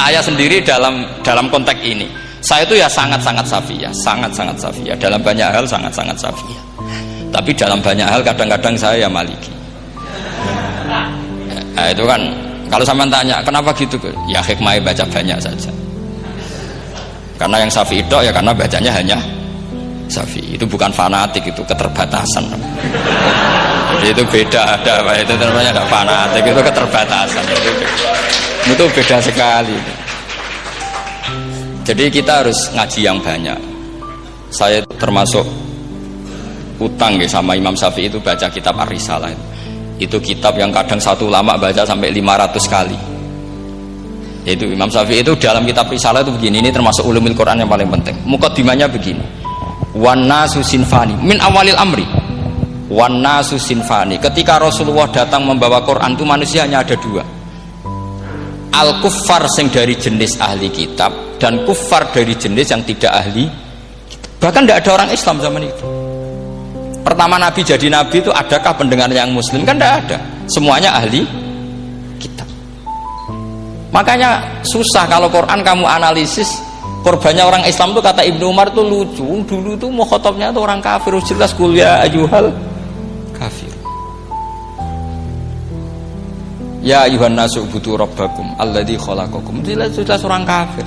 saya sendiri dalam konteks ini, saya itu ya sangat-sangat Syafi'iyah, sangat-sangat Syafi'iyah. Dalam banyak hal sangat-sangat Syafi'iyah. Tapi dalam banyak hal kadang-kadang saya ya Maliki. Nah, itu kan kalau sampean tanya kenapa gitu, ya hikmahnya baca banyak saja. Karena yang Syafi'i itu ya karena bacanya hanya Syafi'i. Itu bukan fanatik, itu keterbatasan. Jadi itu beda, ada apa itu namanya, ada fanatik, itu keterbatasan. Itu beda sekali. Jadi kita harus ngaji yang banyak. Saya termasuk utang ya sama Imam Syafi'i itu baca kitab Ar-Risalah. Itu kitab yang kadang satu ulama baca sampai 500 kali. Yaitu Imam Syafi'i itu dalam kitab Risalah itu begini, ini termasuk ulumul Quran yang paling penting. Muqaddimahnya begini. Wan nasu sinfani min awalil amri. Wan nasu sinfani. Ketika Rasulullah datang membawa Quran itu manusia hanya ada dua. Al-kuffar sing dari jenis ahli kitab dan kuffar dari jenis yang tidak ahli kitab. Bahkan tidak ada orang Islam zaman itu. Pertama Nabi jadi Nabi itu adakah pendengar yang Muslim? Kan tidak ada. Semuanya ahli kitab. Makanya susah kalau Quran kamu analisis korbannya orang Islam tuh, kata Ibnu Umar tuh lucu. Dulu tuh mukhotobnya tuh orang kafir, jelas kuliah ayyuhal kafir. Ya ayuhan nasu ubudu rabbakum alladzi khalaqakum. Jelas orang kafir.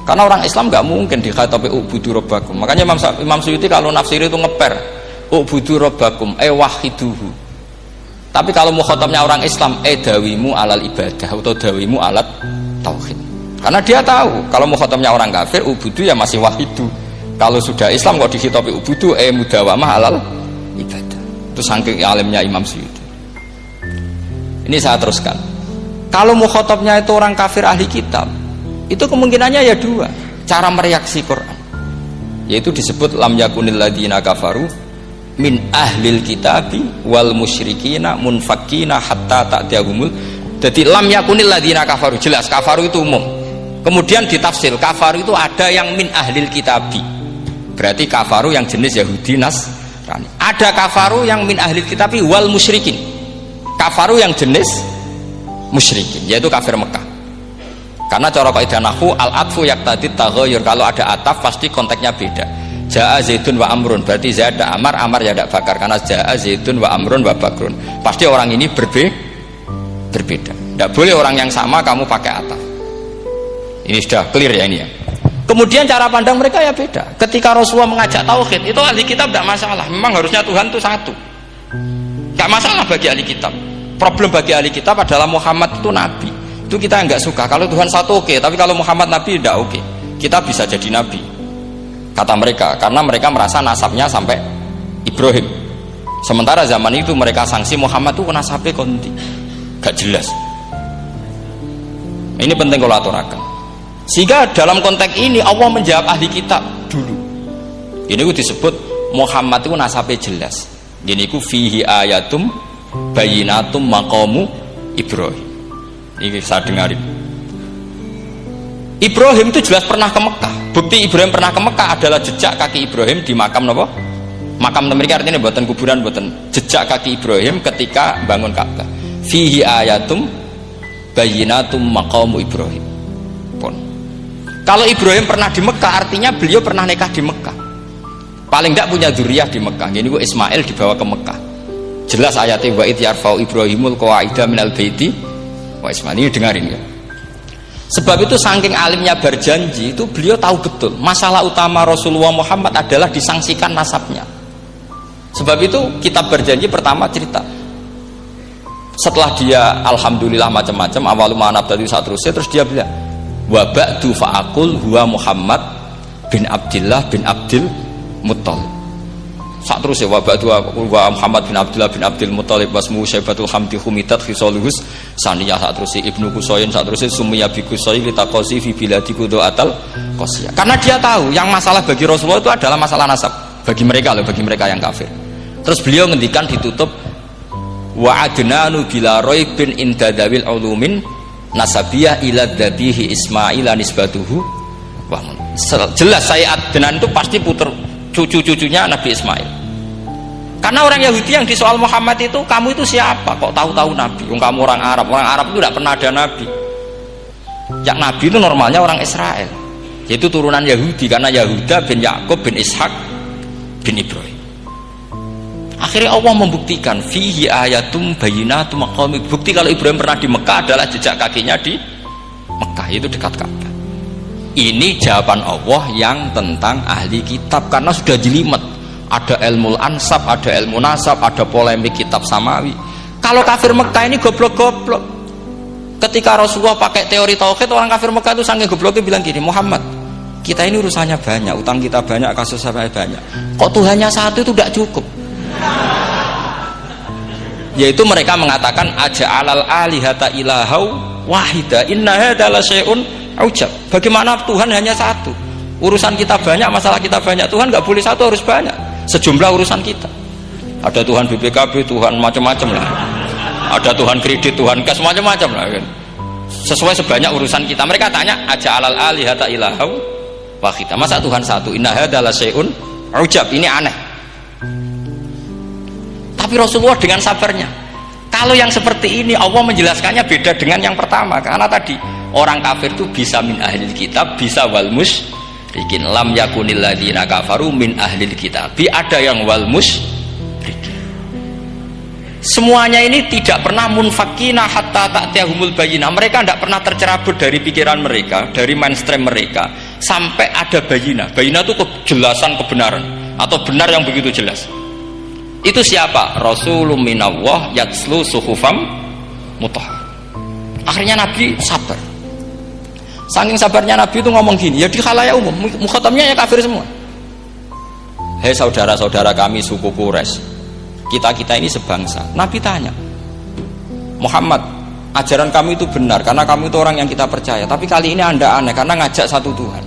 Karena orang Islam nggak mungkin dikhatabi ubudu rabbakum. Makanya Imam Suyuti kalau nafsir itu ngeper ubudu rabbakum wahiduhu. Tapi kalau mukhatabnya orang Islam dawimu alal ibadah atau dawimu alat tauhid. Karena dia tahu kalau mukhatabnya orang kafir ubudu ya masih wahidu. Kalau sudah Islam kok dikhitabi ubudu mudawamah alal ibadah. Itu saking alimnya Imam Suyuti. Ini saya teruskan. Kalau mukhatabnya itu orang kafir ahli kitab, itu kemungkinannya ya dua cara mereaksi Quran. Yaitu disebut lam yakunil ladzina kafaru min ahlil kitabi wal musyrikina munfakina hatta ta'tiyahumul. Jadi lam yakunil ladzina kafaru, jelas kafaru itu umum. Kemudian ditafsir kafaru itu ada yang min ahlil kitabi, berarti kafaru yang jenis Yahudi Nasrani. Ada kafaru yang min ahlil kitabi wal musyrikin, kafaru yang jenis musyrikin, yaitu kafir Mekah. Karena cara kaidah nahwu al-atfu yaqtadi taghayyur, kalau ada ataf pasti konteksnya beda. Ja'a Zaidun wa Amrun, berarti Zaid ada Amar, Amar ya ada Bakar. Karena Ja'a Zaidun wa Amrun wa Bakrun, pasti orang ini berbeda. Tidak boleh orang yang sama kamu pakai ataf. Ini sudah clear ya ini ya. Kemudian cara pandang mereka ya beda. Ketika Rasulullah mengajak tauhid, itu ahli kitab tidak masalah. Memang harusnya Tuhan itu satu, tidak masalah bagi ahli kitab. Problem bagi ahli kitab adalah Muhammad itu nabi. Itu kita nggak suka. Kalau Tuhan satu oke, tapi kalau Muhammad nabi tidak oke. Kita bisa jadi nabi, kata mereka, karena mereka merasa nasabnya sampai Ibrahim. Sementara zaman itu mereka sanksi Muhammad itu nasabnya konti, gak jelas. Ini penting kalau aturakan. Sehingga dalam konteks ini Allah menjawab ahli kitab dulu. Ini itu disebut Muhammad itu nasabnya jelas. Ini itu fihi ayatum bayinatum maqamu Ibrahim. Ini saya dengarin. Ibrahim itu jelas pernah ke Mekah. Bukti Ibrahim pernah ke Mekah adalah jejak kaki Ibrahim di makam apa? Makam mereka, artinya buatan kuburan, buatan jejak kaki Ibrahim ketika bangun Ka'bah. Fihi ayatum bayinatum maqamu Ibrahim. Pun. Kalau Ibrahim pernah di Mekah, artinya beliau pernah nikah di Mekah. Paling tidak punya dzurriyyah di Mekah. Ini gua Ismail dibawa ke Mekah. Jelas ayatnya wa id yarfa'u Ibrahimul qawaida minal baiti wa Ismail. Ini dengarin ya. Sebab itu saking alimnya berjanji itu beliau tahu betul masalah utama Rasulullah Muhammad adalah disangsikan nasabnya. Sebab itu kitab berjanji pertama cerita setelah dia alhamdulillah macam-macam awalul ma'anab tadi saat terus dia bilang wa ba'du fa'akul huwa Muhammad bin Abdillah bin Abdil Muttalib. Saat terus ya wa ba'du wa Muhammad bin Abdullah bin Abdil Muttalib wasmu syaibatul hamdi humitat khisaluhus saniyah. Saat terus Ibnu Qusayn, saat terus Sumiyah bi Qusayn litaqasi fi biladi qudu'atal qasiyah. Karena dia tahu yang masalah bagi Rasulullah itu adalah masalah nasab bagi mereka loh, bagi mereka yang kafir. Terus beliau ngendikan ditutup wa adnanu bila raibin indadawil ulumin nasabiyah ila dhabihi Ismail nisbatuhu wa jelas saya Adnan itu pasti puter cucu-cucunya Nabi Ismail. Karena orang Yahudi yang di soal Muhammad itu, kamu itu siapa kok tahu-tahu Nabi? Kamu orang Arab itu tidak pernah ada Nabi. Yang Nabi itu normalnya orang Israel, yaitu turunan Yahudi, karena Yahuda bin Yakub bin Ishak bin Ibrahim. Akhirnya Allah membuktikan fihi ayatum bayyinatum maqami. Bukti kalau Ibrahim pernah di Mekah adalah jejak kakinya di Mekah, itu dekat Ka'bah. Ini jawaban Allah yang tentang ahli kitab, karena sudah jelimet. Ada ilmu ansab, ada ilmu nasab, ada polemik kitab samawi. Kalau kafir Mekah ini goblok-goblok. Ketika Rasulullah pakai teori tauhid, orang kafir Mekah itu saking gobloknya bilang gini, Muhammad, kita ini urusannya banyak, utang kita banyak, kasus saya banyak. Kok Tuhannya satu itu tidak cukup? Yaitu mereka mengatakan aja'alal alihata ilahau wahida inna hadza la syai'un ujab. Bagaimana Tuhan hanya satu? Urusan kita banyak, masalah kita banyak. Tuhan nggak boleh satu, harus banyak. Sejumlah urusan kita. Ada Tuhan BPKB, Tuhan macam-macam lah. Ada Tuhan kredit, Tuhan kas, macam-macam lah kan. Sesuai sebanyak urusan kita. Mereka tanya aja'alal alihata ilahau wahida. Masa Tuhan satu? Inna hadza la syai'un ujab. Ini aneh. Tapi Rasulullah dengan sabarnya. Kalau yang seperti ini Allah menjelaskannya beda dengan yang pertama, karena tadi orang kafir itu bisa min ahlil kitab, bisa wal musyrikin. Lam yakunil ladzina kafaru min ahlil kitab. Ada yang wal musyrikin. Semuanya ini tidak pernah munfakina hatta ta'tiyahumul bayyinah. Mereka tidak pernah tercerabut dari pikiran mereka, dari mainstream mereka, sampai ada bayyinah. Bayyinah itu kejelasan kebenaran atau benar yang begitu jelas. Itu siapa? Rasulun minallah yatslu suhufam mutahhar. Akhirnya Nabi sabar. Saking sabarnya Nabi itu ngomong gini, ya di khalayak umum, mukhatamnya ya kafir semua. Hei saudara-saudara kami suku Quraisy, kita ini sebangsa. Nabi tanya, Muhammad, ajaran kami itu benar karena kami itu orang yang kita percaya. Tapi kali ini Anda aneh karena ngajak satu Tuhan.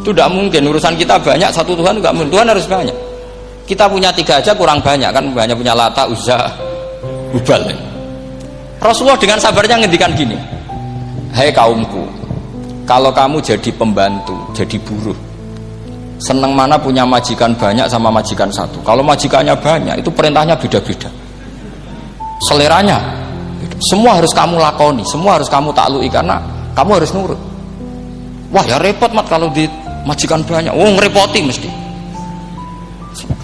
Itu tidak mungkin. Urusan kita banyak, satu Tuhan juga mungkin. Tuhan harus banyak. Kita punya 3 aja kurang banyak kan, banyak punya Lata, Uzza, Hubal. Rasulullah dengan sabarnya ngendikan gini, hei kaumku, kalau kamu jadi pembantu, jadi buruh, seneng mana punya majikan banyak sama majikan satu? Kalau majikannya banyak, itu perintahnya beda-beda, seleranya beda. Semua harus kamu lakoni, semua harus kamu taklui karena kamu harus nurut. Wah ya repot mat kalau di majikan banyak, ngerepoti mesti.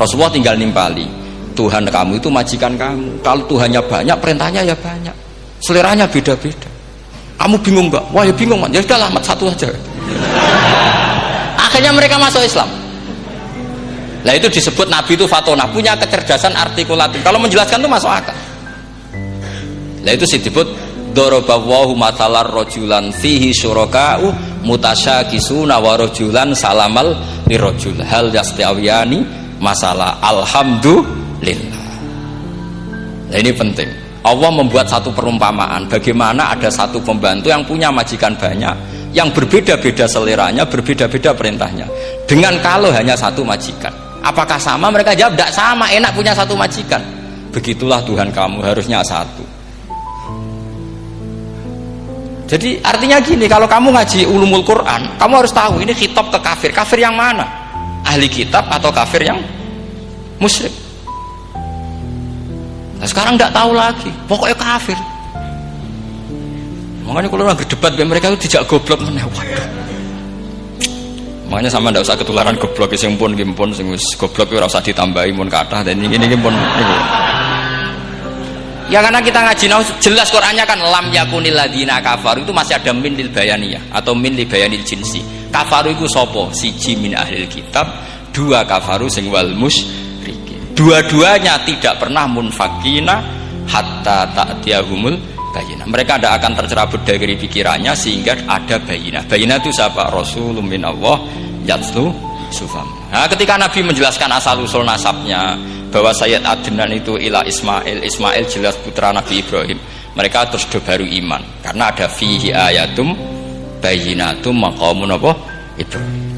Rasulullah tinggal nimpali, Tuhan kamu itu majikan kamu. Kalau Tuhannya banyak, perintahnya ya banyak, seleranya beda-beda. Kamu bingung nggak? Wah ya bingung, ya sudah lah, satu aja. Akhirnya mereka masuk Islam. Nah itu disebut Nabi itu fatona, punya kecerdasan artikulatif. Kalau menjelaskan itu masuk akal. Nah itu disebut dorobawahu matalar rojulan fihi syuraka'u mutasyakisuna wa rojulan salamal lirojul hal yastiawiyani masalah alhamdulillah. Nah ini penting. Allah membuat satu perumpamaan bagaimana ada satu pembantu yang punya majikan banyak, yang berbeda-beda seleranya, berbeda-beda perintahnya. Dengan kalau hanya satu majikan, apakah sama? Mereka jawab tidak sama, enak punya satu majikan. Begitulah Tuhan kamu, harusnya satu. Jadi artinya gini, kalau kamu ngaji ulumul Quran, kamu harus tahu ini khitab ke kafir. Kafir yang mana? Ahli kitab atau kafir yang musyrik? Nah, sekarang tidak tahu lagi, pokoknya kafir. Makanya kalau orang berdebat mereka itu tidak goblok meneh. Waduh. Makanya sama tidak usah ketularan goblok, sing pun sing wis goblok ora usah ditambahi mun kathah dan ini pun niku. Ya karena kita ngaji jelas Qur'annya kan lam yakunil ladzina kafaru itu masih ada min lil bayaniyah atau min li bayanil jinsi. Kafaru itu sapa? Siji min ahlil kitab, 2 kafaru sing wal musyrikin. Dua-duanya tidak pernah munfakina hatta ta'tiyahumul bayyinah. Mereka tidak akan tercerabut dari pikirannya sehingga ada bayyinah. Bayyinah itu siapa? Rasulun min Allah yatslu sufam. Nah, ketika Nabi menjelaskan asal usul nasabnya bahwa Sayyid Adnan itu ila Ismail jelas putra Nabi Ibrahim, mereka terus baru iman karena ada fihi ayatum bayyinatum maqamun apa Ibrahim.